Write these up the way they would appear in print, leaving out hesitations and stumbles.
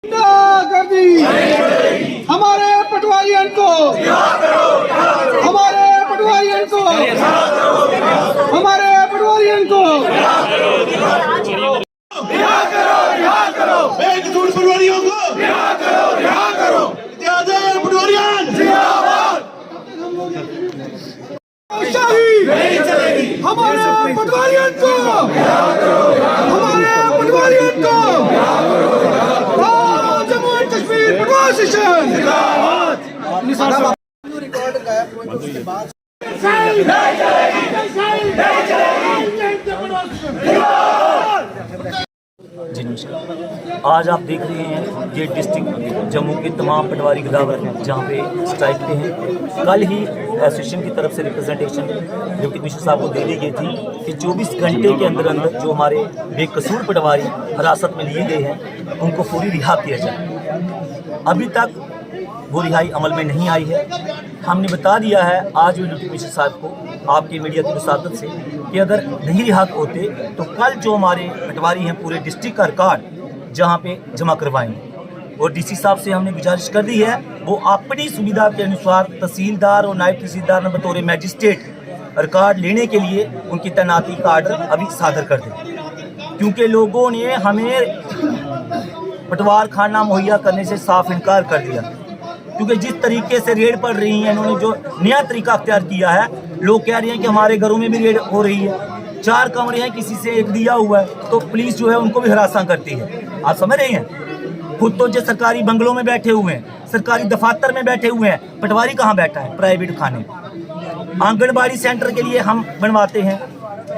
कर दी हमारे पटवारियन को, हमारे पटवारियन को, हमारे पटवारियन को रिहा करो बेकसूर पटवारियों को रिहा करो इत्यादि पटवारियन जिंदाबाद। शाही नहीं चलेगी हमारे पटवारियन को, हमारे पटवारियन को जम्मू एंड कश्मीर पटवार सेशन रिकॉर्ड गायब हुए उसके बाद जी नमस्कार। आज आप देख रहे हैं ये डिस्ट्रिक्ट जम्मू के तमाम पटवारी गिरदावर हैं जहाँ पे स्ट्राइक पे हैं। कल ही एसोसिएशन की तरफ से रिप्रेजेंटेशन डिप्टी कमिश्नर साहब को दे दी गई थी कि 24 घंटे के अंदर अंदर जो हमारे बेकसूर पटवारी हिरासत में लिए गए हैं उनको पूरी रिहा किया जाए। अभी तक वो रिहाई अमल में नहीं आई है। हमने बता दिया है आज भी डिप्टी कमिश्नर साहब को आपकी मीडिया की वसादत से कि अगर नहीं रिहा होते तो कल जो हमारे पटवारी हैं पूरे डिस्ट्रिक्ट का रिकॉर्ड जहां पे जमा करवाएंगे। और डीसी साहब से हमने गुजारिश कर दी है वो अपनी सुविधा के अनुसार तहसीलदार और नायब तहसीलदार ने बतौर मैजिस्ट्रेट रिकॉर्ड लेने के लिए उनकी तैनाती का आर्डर अभी सादर कर दें, क्योंकि लोगों ने हमें पटवार खाना मुहैया करने से साफ इनकार कर दिया। क्योंकि जिस तरीके से रेड पड़ रही है, इन्होंने जो नया तरीका अख्तियार किया है, लोग कह रहे हैं कि हमारे घरों में भी रेड हो रही है। 4 कमरे हैं, किसी से एक दिया हुआ है तो पुलिस जो है उनको भी हरासा करती है। आप समझ रहे हैं? खुद तो जो सरकारी बंगलों में बैठे हुए हैं, सरकारी दफातर में बैठे हुए हैं, पटवारी कहाँ बैठा है? प्राइवेट खाने। आंगनबाड़ी सेंटर के लिए हम बनवाते हैं,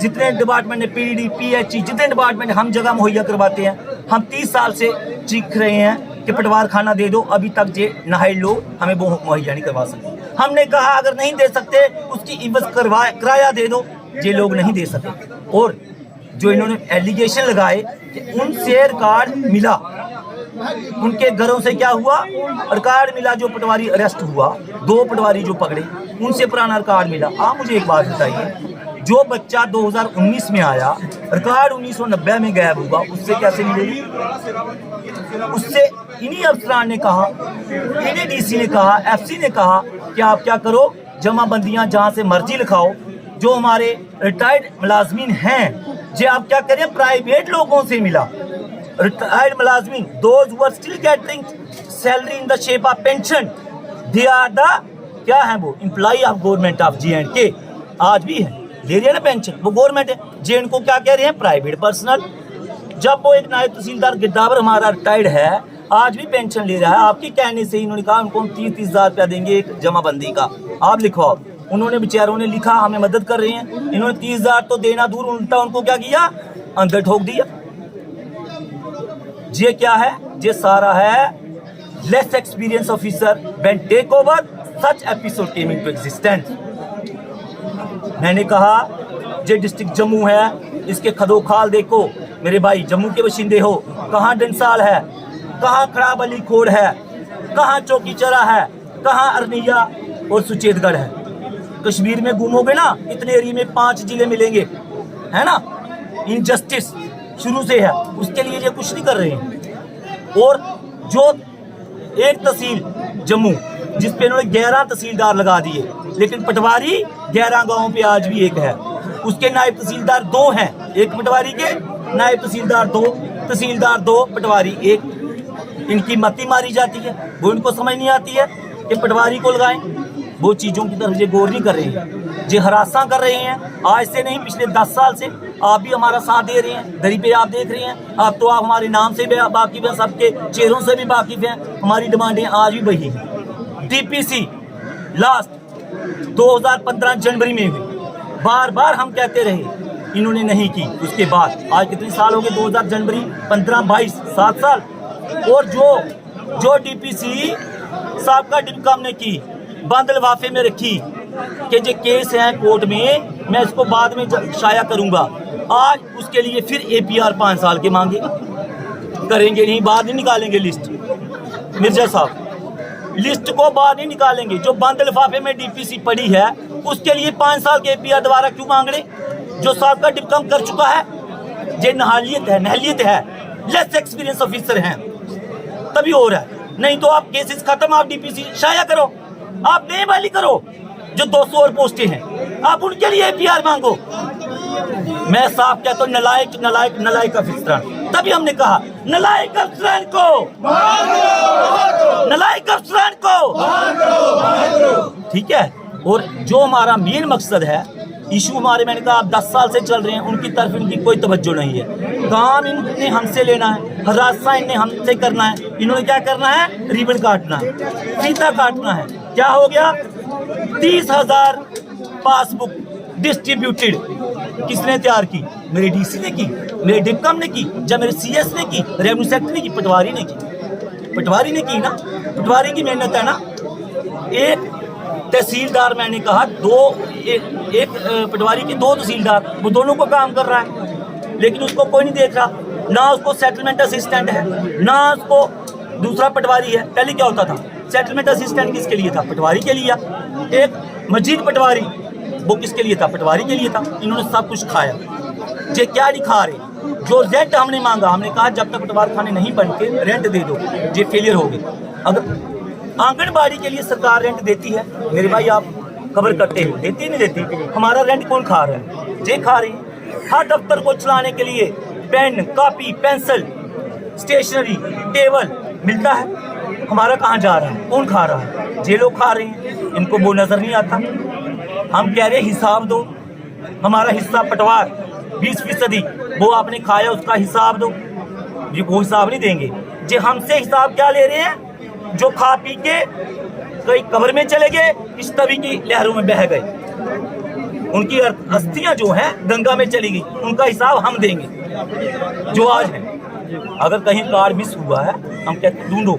जितने डिपार्टमेंट है पीडी पीएचई जितने डिपार्टमेंट हम जगह मुहैया करवाते हैं। हम 30 साल से चीख रहे हैं कि पटवार खाना दे दो, अभी तक जे नहाए लोग हमें वो मुहैया नहीं करवा सकते। हमने कहा अगर नहीं दे सकते उसकी इवज किराया दे दो, ये लोग नहीं दे सके। और जो इन्होंने एलिगेशन लगाए कि उनसे रिकॉर्ड मिला, उनके घरों से क्या हुआ रिकॉर्ड मिला, जो पटवारी अरेस्ट हुआ 2 पटवारी जो पकड़े उनसे पुराना रिकॉर्ड मिला। आप मुझे एक बात बताइए, जो बच्चा 2019 में आया रिकॉर्ड 1990 में गायब हुआ, उससे कैसे मिलेगी? उससे इन्हीं अफसरान ने कहा, इन्हीं डीसी ने कहा, एफसी ने कहा कि आप क्या करो, जमाबंदियां जहां से मर्जी लिखाओ। जो हमारे रिटायर्ड मुलाजमीन हैं जो आप क्या करें, प्राइवेट लोगों से मिला। रिटायर्ड मुलाजमीन those who are still getting salary in the shape of pension, they are the क्या है वो employ of government of J&K। आज भी है, ले रहे हैं ना पेंशन, वो गवर्नमेंट है। जे को क्या कह रहे हैं? Private personal. जब वो एक नायब तहसीलदार गिरदावर हमारा रिटायर्ड है, आज भी पेंशन ले रहा है। आपके कहने से इन्होंने कहा उनको 30-30 हज़ार रुपया देंगे एक जमाबंदी का, आप लिखवाओ। उन्होंने बेचारों ने लिखा, हमें मदद कर रहे हैं। इन्होंने 30,000 तो देना दूर, उल्टा उनको क्या किया, अंदर ठोक दिया। ये क्या है? ये सारा है less experience officer when take over such episode came into existence. मैंने कहा ये डिस्ट्रिक्ट जम्मू है, इसके खदोखाल देखो मेरे भाई, जम्मू के बाशिंदे हो। कहाँ डंसाल है, कहाँ खराब अली खोड़ है, कहाँ चौकी चरा है, कहाँ अरनिया और सुचेतगढ़ है। कश्मीर में गुमोगे ना, इतने एरिया में 5 जिले मिलेंगे, है ना। इनजस्टिस शुरू से है, उसके लिए ये कुछ नहीं कर रहे हैं। और जो एक तहसील जम्मू जिस पे इन्होंने 11 तहसीलदार लगा दिए, लेकिन पटवारी 11 गांवों पे आज भी एक है। उसके नायब तहसीलदार 2 हैं, एक पटवारी के नायब तहसीलदार 2, तहसीलदार 2, पटवारी 1। इनकी मती मारी जाती है, वो इनको समझ नहीं आती है कि पटवारी को लगाएं। वो चीज़ों की तरफ ये गौर नहीं कर रहे हैं, ये हरासा कर रहे हैं। आज से नहीं, पिछले 10 साल से आप भी हमारा साथ दे रहे हैं। दरी पे आप देख रहे हैं, आप तो आप हमारे नाम से भी वाकिफ हैं, सबके चेहरों से भी वाकिफ हैं। हमारी डिमांडें आज भी वही हैं। DPC लास्ट 2015 जनवरी में हुई, बार बार हम कहते रहे, इन्होंने नहीं की। उसके बाद आज कितने साल हो गए? 2000 जनवरी 15, 22, 7 साल। और जो DPC साहब का डिपकम ने की, बंद लिफाफे में रखी कि जो केस है कोर्ट में, मैं इसको बाद में शाया करूंगा। आज उसके लिए फिर APR 5 साल के मांगे, करेंगे नहीं, बाद में निकालेंगे लिस्ट। मिर्जा साहब लिस्ट को बाहर नहीं निकालेंगे। जो बंद लिफाफे में DPC पड़ी है उसके लिए 5 साल के APR दोबारा क्यों मांग रहे? जो साहब का डिपकम कर चुका है, ये नहलियत है, लेस एक्सपीरियंस ऑफिसर हैं। तभी हो रहा है, नहीं तो आप केसेस खत्म, आप डीपीसी शाया करो, आप नई वाली करो। जो 200 और पोस्टें हैं आप उनके लिए एपीआर मांगो। मैं साफ कहता हूँ, नलायक नलायक नलायक अफसरान। तभी हमने कहा नलायक अफसरान को, नलायक अफसरान को, ठीक है। और जो हमारा मेन मकसद है, इशू हमारे, मैंने कहा आप 10 साल से चल रहे हैं, उनकी तरफ इनकी कोई तवज्जो नहीं है। काम इनने हमसे लेना है, हरासा इनने हमसे करना है। इन्होंने क्या करना है? रिबन काटना है, फीता काटना है। क्या हो गया? 30,000 पासबुक डिस्ट्रीब्यूटेड। किसने तैयार की? मेरे डीसी ने की, मेरे डिपकम ने की, जब मेरे सीएस ने की, रेवेन्यू सेक्रेटरी ने की, पटवारी ने की। पटवारी ने की ना, पटवारी की मेहनत है ना। एक तहसीलदार, मैंने कहा एक पटवारी के 2 तहसीलदार, वो दोनों को काम कर रहा है, लेकिन उसको कोई नहीं देख रहा। ना उसको सेटलमेंट असिस्टेंट है, ना उसको दूसरा पटवारी है। पहले क्या होता था? सेटलमेंट असिस्टेंट किसके लिए था? पटवारी के लिए। एक मजीद पटवारी, वो किसके लिए था? पटवारी के लिए था। इन्होंने सब कुछ खाया। ये क्या नहीं खा रहे? जो रेंट हमने मांगा, हमने कहा जब तक पटवार खाने नहीं बनते रेंट दे दो, ये फेलियर हो गए। अगर आंगनबाड़ी के लिए सरकार रेंट देती है, मेरे भाई आप खबर करते हो, देती नहीं देती? हमारा रेंट कौन खा रहा है? ये खा रही है। हर दफ्तर को चलाने के लिए pen, copy, pencil, stationery, table मिलता है, हमारा कहाँ जा रहा है? कौन खा रहा है? ये लोग खा रहे हैं, इनको वो नजर नहीं आता। हम कह रहे हिसाब दो, हमारा हिस्सा पटवार 20%, वो आपने खाया, उसका हिसाब दो। ये वो हिसाब नहीं देंगे। जे हमसे हिसाब क्या ले रहे हैं? जो खा पी के कई कब्र में चले गए, इस तवी की लहरों में बह गए, उनकी अस्थियां जो हैं गंगा में चली गई, उनका हिसाब हम देंगे। जो आज है, अगर कहीं कार्ड मिस हुआ है, हम कहते ढूंढो,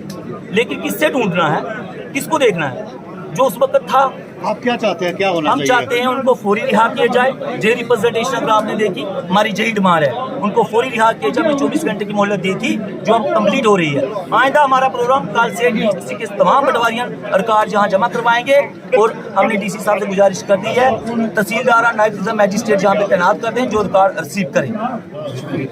लेकिन किससे ढूंढना है? किसको देखना है? जो उस वक्त था। आप क्या चाहते हैं, क्या होना हम चाहिए? चाहते हैं उनको फौरी रिहा किया जाए। जे रिप्रेजेंटेशन अगर आपने देखी, हमारी यही डिमांड है, उनको फौरी रिहा किया जाए। 24 घंटे की मोहलत दी थी, जो अब कंप्लीट हो रही है। आइंदा हमारा प्रोग्राम कल से डीसी के तमाम पटवारियां रिकॉर्ड जहां जमा करवाएंगे, और हमने डीसी साहब से गुजारिश कर दी है, तहसीलदार, नायब मैजिस्ट्रेट जहां पे तैनात कर दें, जो रिकॉर्ड रिसीव करें।